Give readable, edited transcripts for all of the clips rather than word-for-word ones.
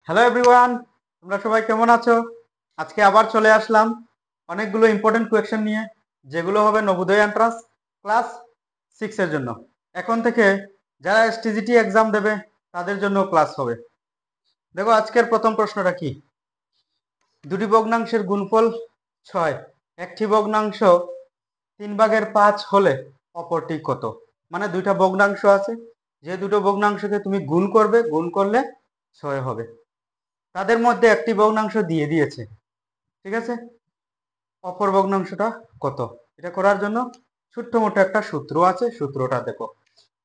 Hello everyone, তোমরা সবাই কেমন আছো? আজকে আবার চলে আসলাম অনেকগুলো ইম্পর্টেন্ট কোয়েশ্চেন নিয়ে, যেগুলো হবে নবোদয় এন্ট্রান্স ক্লাস 6 এর জন্য। এখন থেকে যারা এসটিজিটি এক্সাম দেবে তাদের জন্য ক্লাস হবে। দেখো আজকের প্রথম প্রশ্নটা কি, দুটি ভগ্নাংশের গুণফল 6, একটি ভগ্নাংশ 3/5 হলে অপরটি কত? মানে দুইটা ভগ্নাংশ আছে, যে দুটো ভগ্নাংশকে তুমি গুণ করবে, গুণ করলে 6 হবে। তাদের মধ্যে একটি ভগ্নাংশ দিয়ে দিয়েছে, ঠিক আছে, অপর ভগ্নাংশটা কত? এটা করার জন্য ছোট্ট মোটো একটা সূত্র আছে, সূত্রটা দেখো।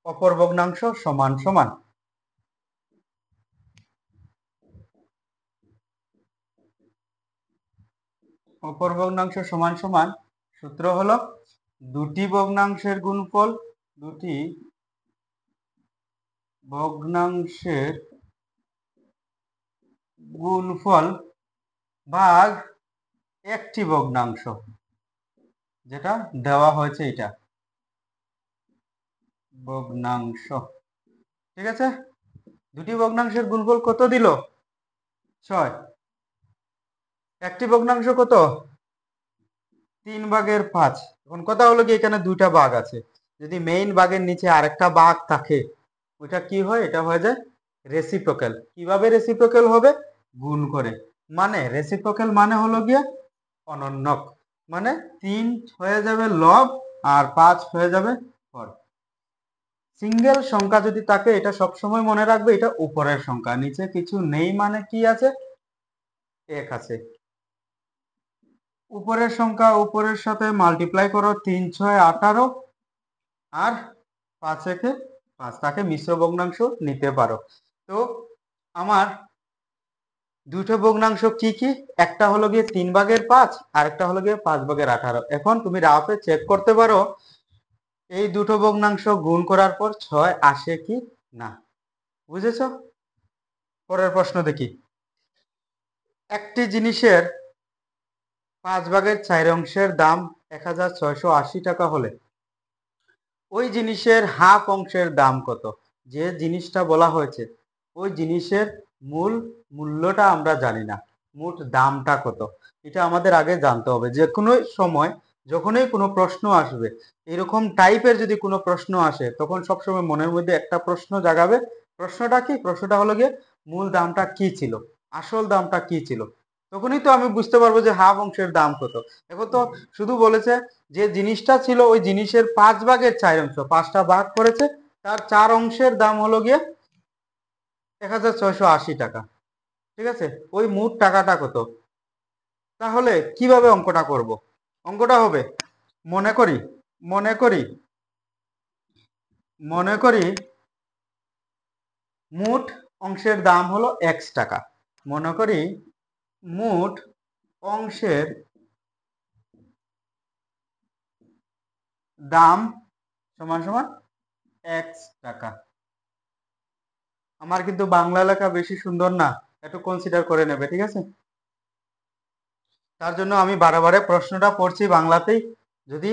অপর ভগ্নাংশ সমান সমান অপর ভগ্নাংশ সমান সমান সূত্র হলো দুটি ভগ্নাংশের গুণফল, দুটি ভগ্নাংশের গুণফল ভাগ একটি ভগ্নাংশ, যেটা দেওয়া হয়েছে এটা ভগ্নাংশ, ঠিক আছে। দুটি ভগ্নাংশের গুণফল কত দিল? 6। একটি ভগ্নাংশ কত? 3/5। এখন কথা হলো কি, এখানে দুইটা ভাগ আছে, যদি মেইন ভাগের নিচে আরেকটা ভাগ থাকে ওইটা কি হয়? এটা হয়ে যায় রেসিপ্রোকাল। কিভাবে রেসিপ্রোকাল হবে? গুণ করে। মানে রেসিপ্রোকাল মানে হলো গিয়ে অনন্যক, মানে 3 হয়ে যাবে লব আর 5 হয়ে যাবে হর। সিঙ্গেল সংখ্যা যদি থাকে এটা সবসময় মনে রাখবে, এটা উপরের সংখ্যা, নিচে কিছু নেই, মানে কি আছে? এক আছে। উপরের সংখ্যা উপরের সাথে মাল্টিপ্লাই করো, 3 6 18, আর 5 একে 5, তাকে মিশ্র ভগ্নাংশ নিতে পারো। তো আমার দুটো ভগ্নাংশ কি কি? একটা হলো গিয়ে 3/5 আর একটা হলো গিয়ে 5/18। এখন তুমি রাফে চেক করতে পারো এই দুটো ভগ্নাংশ গুণ করার পর 6 আসে কি না। বুঝেছো? পরের প্রশ্ন দেখি, একটি জিনিসের 5/4 দাম 1680 টাকা হলে ওই জিনিসের হাফ অংশের দাম কত? যে জিনিসটা বলা হয়েছে ওই জিনিসের মূল মূল্যটা আমরা জানি না, মোট দামটা কত, এটা আমাদের আগে জানতে হবে। যে কোনো সময় যখনই কোনো প্রশ্ন আসবে, এরকম টাইপের যদি কোনো প্রশ্ন আসে, তখন সবসময় মনের মধ্যে একটা প্রশ্ন জাগাবে। প্রশ্নটা কি? প্রশ্নটা হলো গিয়ে মূল দামটা কি ছিল, আসল দামটা কি ছিল। তখনই তো আমি বুঝতে পারবো যে হাফ অংশের দাম কত। এখন তো শুধু বলেছে যে জিনিসটা ছিল ওই জিনিসের 5/4 অংশ, 5টা ভাগ করেছে, তার 4 অংশের দাম হলো গিয়ে 1680 টাকা, ঠিক আছে। ওই মোট টাকাটা কত? তাহলে কিভাবে অঙ্কটা করব? অঙ্কটা হবে, মনে করি মনে করি মনে করি মোট অংশের দাম হলো x টাকা। মনে করি মোট অংশের দাম সমান সমান x টাকা। আমার কিন্তু বাংলা লেখা বেশি সুন্দর না, একটু কনসিডার করে নেবে, ঠিক আছে। তার জন্য আমি বারে প্রশ্নটা পড়ছি বাংলাতেই। যদি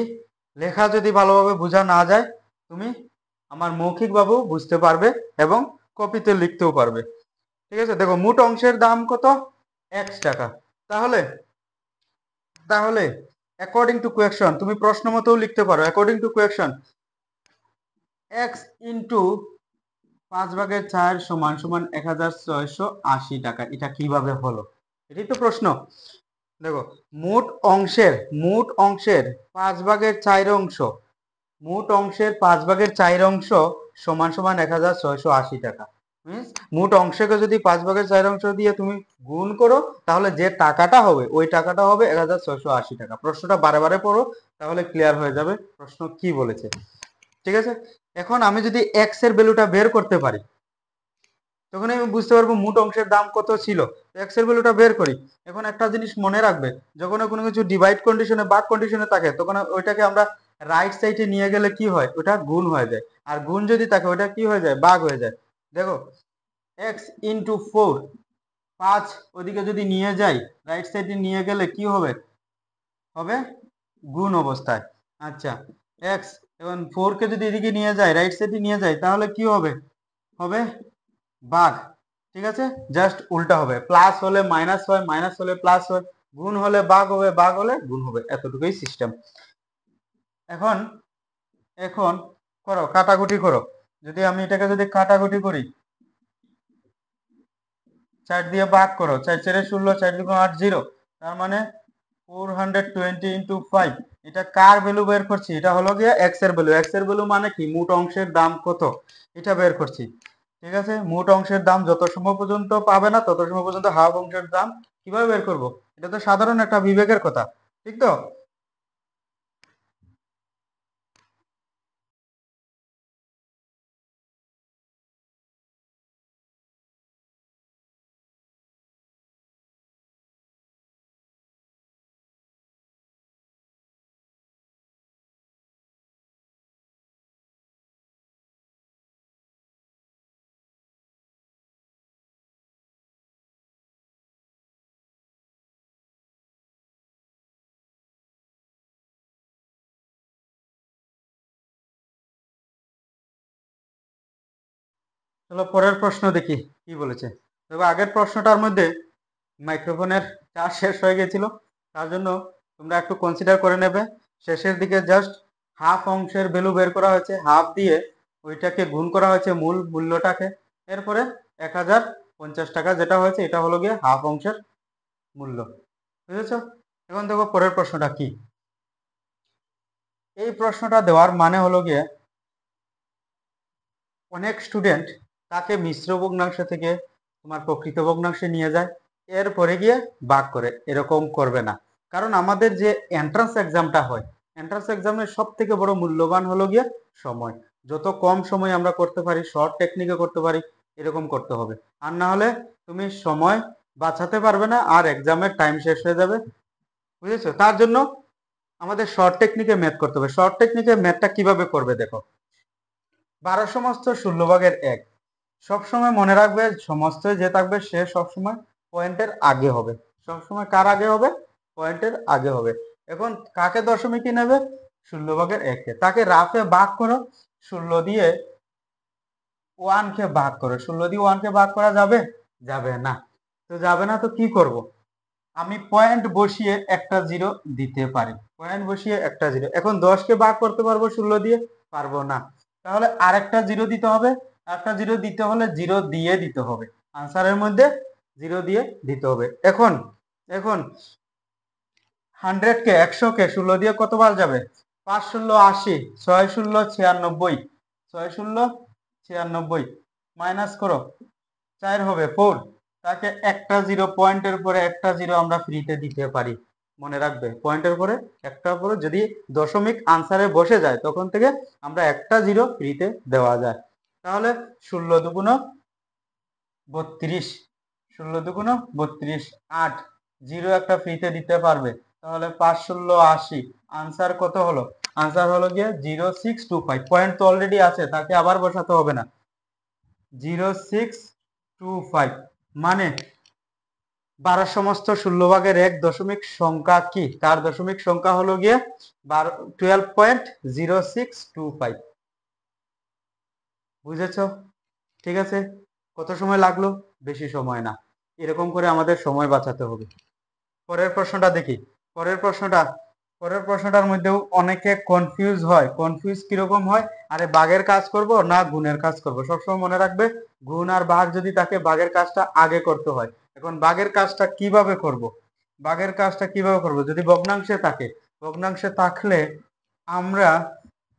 লেখা যদি ভালোভাবে বোঝা না যায়, তুমি আমার মৌখিকভাবেও বুঝতে পারবে এবং কপিতে লিখতেও পারবে, ঠিক আছে। দেখো মোট অংশের দাম কত? x টাকা। তাহলে তাহলে অ্যাকর্ডিং টু কোয়েকশন তুমি প্রশ্ন মতেও লিখতে পারো, according to question x into 5/4 সমান সমান 1680 টাকা। এটা কিভাবে হলো? এটাই তো প্রশ্ন। দেখো মোট অংশের 5/4 অংশ, মোট অংশের 5/4 অংশ সমান সমান 1680 টাকা। মিনস মোট অংশকে যদি 5/4 অংশ দিয়ে তুমি গুণ করো, তাহলে যে টাকাটা হবে ওই টাকাটা হবে 1680 টাকা। প্রশ্নটা বারে পড়ো, তাহলে ক্লিয়ার হয়ে যাবে প্রশ্ন কি বলেছে, ঠিক আছে। এখন আমি যদি এক্স এর ভ্যালুটা বের করতে পারি, তখন আমি বুঝতে পারবো মোট অংশের দাম কত ছিল। এক্স এর ভ্যালুটা বের করি। এখন একটা জিনিস মনে রাখবে, যখন কোনো কিছু ডিভাইড কন্ডিশনে ভাগ কন্ডিশনে থাকে, তখন ওইটাকে আমরা রাইট সাইডে নিয়ে গেলে কি হয়? ওটা গুণ হয়ে যায়। আর গুণ যদি থাকে ওটা কি হয়ে যায়? ভাগ হয়ে যায়। দেখো এক্স ইন্টু 4, 5 ওদিকে যদি নিয়ে যাই, রাইট সাইডে নিয়ে গেলে কি হবে? হবে গুণ অবস্থায়। আচ্ছা, এক্স এখন 4 কে যদি এদিকে নিয়ে যায়, রাইট সাইডে নিয়ে যায়, তাহলে কি হবে? হবে ভাগ। ঠিক আছে, জাস্ট উল্টা হবে, প্লাস হলে মাইনাস হয়, মাইনাস হলে প্লাস হয়, গুণ হলে ভাগ হবে, ভাগ হলে গুণ হবে, এতটুকুই সিস্টেম। এখন এখন করো কাটাকুটি করো, যদি আমি এটাকে যদি কাটাকুটি করি, 4 দিয়ে ভাগ করো, 4 4 16, 4 2 8 0, তার মানে 420 ইন্টু 5। এটা কার ভ্যালু বের করছি? এটা হলো গিয়ে এক্স এর ভ্যালু। এক্স এর ভ্যালু মানে কি? মোট অংশের দাম কত, এটা বের করছি। ঠিক আছে, মোট অংশের দাম যত সময় পর্যন্ত পাবে না তত সময় পর্যন্ত হাফ অংশের দাম কিভাবে বের করব? এটা তো সাধারণ একটা বিবেকের কথা, ঠিক তো? চলো পরের প্রশ্ন দেখি কি বলেছে। তবে আগের প্রশ্নটার মধ্যে মাইক্রোফোনের চার্জ শেষ হয়ে গেছিল, তার জন্য তোমরা একটু কনসিডার করে নেবে। শেষের দিকে জাস্ট হাফ অংশের ভ্যালু বের করা হয়েছে, হাফ দিয়ে ওইটাকে গুণ করা হয়েছে মূল মূল্যটাকে, এরপরে 1050 টাকা যেটা হয়েছে এটা হলো গিয়ে হাফ অংশের মূল্য। বুঝেছ? এখন দেখো পরের প্রশ্নটা কি। এই প্রশ্নটা দেওয়ার মানে হলো গিয়ে অনেক স্টুডেন্ট তাকে মিশ্র ভগ্নাংশ থেকে তোমার প্রকৃত ভগ্নাংশে নিয়ে যায়, এরপরে গিয়ে ভাগ করে। এরকম করবে না, কারণ আমাদের যে এন্ট্রান্স এক্সামটা হয়, এন্ট্রান্স এক্সামের সব থেকে বড় মূল্যবান হলো গিয়ে সময়। যত কম সময় আমরা করতে পারি, শর্ট টেকনিকে করতে পারি, এরকম করতে হবে। আর না হলে তুমি সময় বাঁচাতে পারবে না, আর এক্সামের টাইম শেষ হয়ে যাবে। বুঝেছো? তার জন্য আমাদের শর্ট টেকনিকে ম্যাথ করতে হবে। শর্ট টেকনিকে ম্যাথটা কিভাবে করবে দেখো। 12 সমস্ত 16 ভাগের 1, সবসময় মনে রাখবে সমস্ত যে থাকবে সে সবসময় পয়েন্টের আগে হবে। সবসময় কার আগে হবে? পয়েন্টের আগে হবে। এখন কাকে দশমিকে নেবে? 16 ভাগের 1 কে। তাকে রাফে ভাগ করো, 16 দিয়ে 1 কে ভাগ করো। 16 দিয়ে 1 কে ভাগ করা যাবে? যাবে না। তো যাবে না, তো কি করব? আমি পয়েন্ট বসিয়ে একটা জিরো দিতে পারি, পয়েন্ট বসিয়ে একটা জিরো। এখন 10 কে ভাগ করতে পারবো 16 দিয়ে? পারবো না। তাহলে আরেকটা জিরো দিতে হবে। একটা জিরো দিতে হলে জিরো দিয়ে দিতে হবে, আনসারের মধ্যে জিরো দিয়ে দিতে হবে। এখন এখন 100 কে 100 কে 16 দিয়ে কতবার যাবে? 5 ষোলো 80, 6 ষোলো 96, 6 ষোলো 96, মাইনাস করো, 4 হবে 4। তাকে একটা জিরো, পয়েন্টের পরে একটা জিরো আমরা ফ্রিতে দিতে পারি। মনে রাখবে, পয়েন্টের পরে একটা পরে যদি দশমিক আনসারে বসে যায় তখন থেকে আমরা একটা জিরো ফ্রিতে দেওয়া যায়। তাহলে 16 দুগুণ 32, 16 দুগুণ 32, 8, জিরো একটা ফ্রিতে দিতে পারবে। তাহলে 5 ষোলো 80, আনসার কত হলো? আনসার হলো গিয়ে 0625। পয়েন্ট তো অলরেডি আছে, তাকে আবার বসাতে হবে না। 0625 মানে 12 সমস্ত 16 ভাগের 1 দশমিক সংখ্যা কি? তার দশমিক সংখ্যা হলো গিয়ে 12.0625। বুঝেছো? ঠিক আছে, কত সময় লাগলো? বেশি সময় না। এরকম করে আমাদের সময় বাঁচাতে হবে। পরের প্রশ্নটা দেখি। পরের প্রশ্নটা পরের প্রশ্নটার মধ্যেও অনেকে কনফিউজ হয়। কনফিউজ কিরকম হয়? আরে ভাগের কাজ করব না গুণের কাজ করব? সবসময় মনে রাখবে গুণ আর ভাগ যদি থাকে ভাগের কাজটা আগে করতে হয়। এখন ভাগের কাজটা কিভাবে করব? ভাগের কাজটা কিভাবে করব? যদি ভগ্নাংশে থাকে, ভগ্নাংশে থাকলে আমরা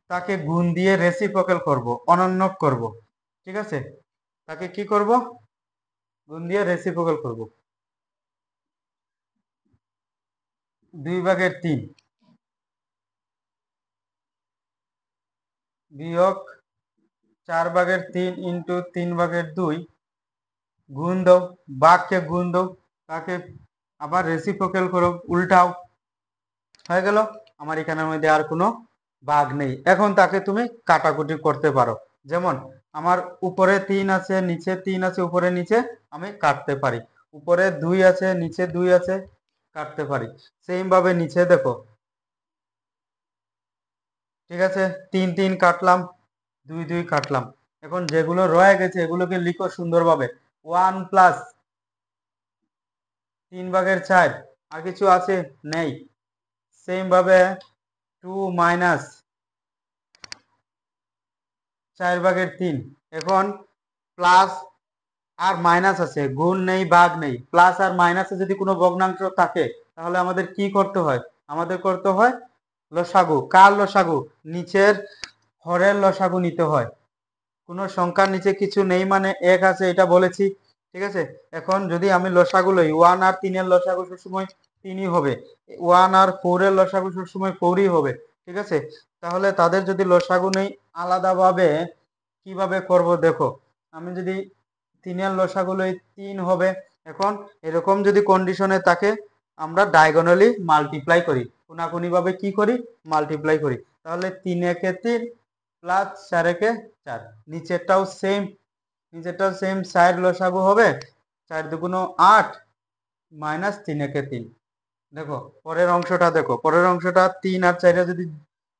তাকে গুণ দিয়ে রেসিপ্রোকাল করব, অনন্যক করব। ঠিক আছে, তাকে কি করব? গুণ দিয়ে রেসিপ্রোকাল করব। 2 ভাগের 3 বিয়োগ 4 ভাগের 3 ইন্টু 3 ভাগের 2, গুণ দাও, ভাগকে গুণ দাও, তাকে আবার রেসিপ্রোকাল করো, উল্টাও, হয়ে গেল। আমার এখানের মধ্যে আর কোনো ভাগ নেই। এখন তাকে তুমি কাটাকুটি করতে পারো। যেমন আমার উপরে 3 আছে, নিচে 3 আছে, উপরে নিচে আমি কাটতে পারি। উপরে 2 আছে, নিচে 2 আছে, কাটতে পারি। সেম ভাবে নিচে দেখো, ঠিক আছে, 3 3 কাটলাম, 2 2 কাটলাম। এখন যেগুলো রয়ে গেছে এগুলোকে লিখো সুন্দরভাবে। 1 প্লাস 3/4 আর কিছু আছে নেই। সেম ভাবে 2 মাইনাস 4/3। এখন প্লাস আর মাইনাস আছে, গুণ নেই ভাগ নেই। প্লাস আর মাইনাসে যদি কোনো ভগ্নাংশ থাকে তাহলে আমাদের কি করতে হয়? আমাদের করতে হয় লসাগু। কার লসাগু? নিচের হরের লসাগু নিতে হয়। কোনো সংখ্যার নিচে কিছু নেই মানে এক আছে, এটা বলেছি। ঠিক আছে, এখন যদি আমি লসাগু লই, 1 আর 3 এর লসাগু সবসময় 3ই হবে, 1 আর 4 এর লসাগু সবসময় 4ই হবে। ঠিক আছে, তাহলে তাদের যদি লসাগু নেই আলাদাভাবে কিভাবে করব দেখো। আমি যদি 3 এর লসাগু লই 3 হবে। এখন এরকম যদি কন্ডিশনে থাকে আমরা ডায়াগোনালি মাল্টিপ্লাই করি, কোনাকুনি ভাবে কি করি? মাল্টিপ্লাই করি। তাহলে 3 একে 3 প্লাস 4 একে 4, নিচেরটাও সেম, নিচেরটাও সেম। 4 লসাগু হবে 4 দুগুণ 8 মাইনাস 3 একে 3। দেখো পরের অংশটা, দেখো পরের অংশটা 3 আর 4 যদি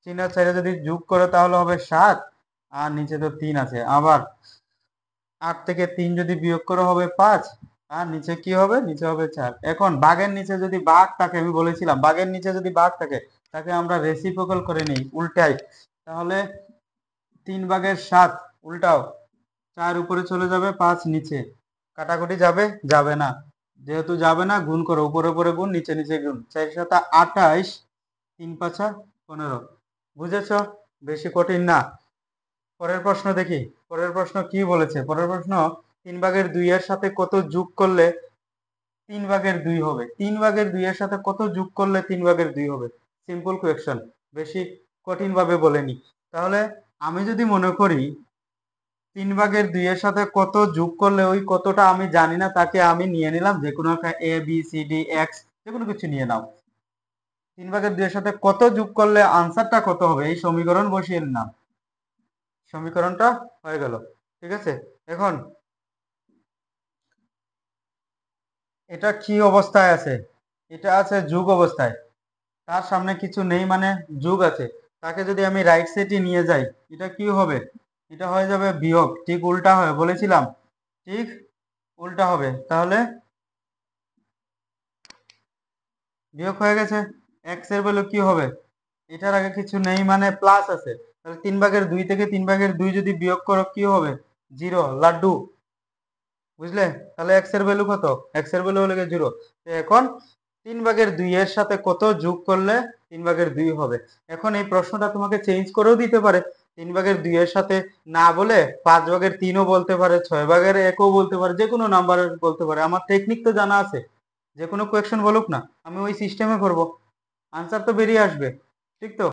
3 আর 4 যদি যোগ করো তাহলে হবে 7, আর নিচে তো 3 আছে। আবার 8 থেকে 3 যদি বিয়োগ করো হবে 5, আর নিচে কি হবে? নিচে হবে 4। এখন ভাগের নিচে যদি ভাগ থাকে, আমি বলেছিলাম ভাগের নিচে যদি ভাগ থাকে তাকে আমরা রেসিপ্রোকাল করে নিই, উল্টাই। তাহলে 3/7 উল্টাও, 4 উপরে চলে যাবে, 5 নিচে। কাটাকুটি যাবে? যাবে না। যেহেতু যাবে না, গুণ করো, উপরে উপরে গুণ, নিচে নিচে গুণ। 4 7 28, 3 5 15। বুঝেছো? বেশি কঠিন না। পরের প্রশ্ন দেখি, পরের প্রশ্ন কি বলেছে। পরের প্রশ্ন, 3/2 এর সাথে কত যোগ করলে 3/2 হবে? 3/2 এর সাথে কত যোগ করলে 3/2 হবে? সিম্পল কোয়েশ্চেন, বেশি কঠিন ভাবে বলেনি। তাহলে আমি যদি মনে করি 3/2 এর সাথে কত যোগ করলে, ওই কতটা আমি জানি না, তাকে আমি নিয়ে নিলাম যে কোনো একটা A B C D x, যে কোনো কিছু নিয়ে নাও। 3/2 এর সাথে কত যোগ করলে আনসারটা কত হবে, এই সমীকরণ বসিয়ে নিলাম, সমীকরণটা হয়ে গেল। ঠিক আছে, এখন এটা কি অবস্থায় আছে? এটা আছে যোগ অবস্থায়, তার সামনে কিছু নেই মানে যোগ আছে। তাকে যদি আমি রাইট সাইডে নিয়ে যাই, এটা কি হবে? এটা হয়ে যাবে বিয়োগ, ঠিক উল্টা হবে, বলেছিলাম ঠিক উল্টা হবে। তাহলে বিয়োগ হয়ে গেছে। এক্স এর ভ্যালু কি হবে? এটার আগে কিছু নেই মানে প্লাস আছে, তাহলে 3/2 থেকে 3/2 যদি বিয়োগ করো কি হবে? 0, লাড্ডু। বুঝলে? তাহলে এক্স এর ভ্যালু কত? এক্স এর ভ্যালু হলো 0। এখন 3/2 এর সাথে কত যোগ করলে 3/2 হবে? এখন এই প্রশ্নটা তোমাকে চেঞ্জ করেও দিতে পারে। 3/2 এর সাথে না বলে 5/3ও বলতে পারে, 6/1ও বলতে পারে, যে কোনো নাম্বার বলতে পারে। আমার টেকনিক তো জানা আছে, যে কোনো কোয়েকশন বলুক না, আমি ওই সিস্টেমে করব, আনসার তো বেরিয়ে আসবে। ঠিক তো?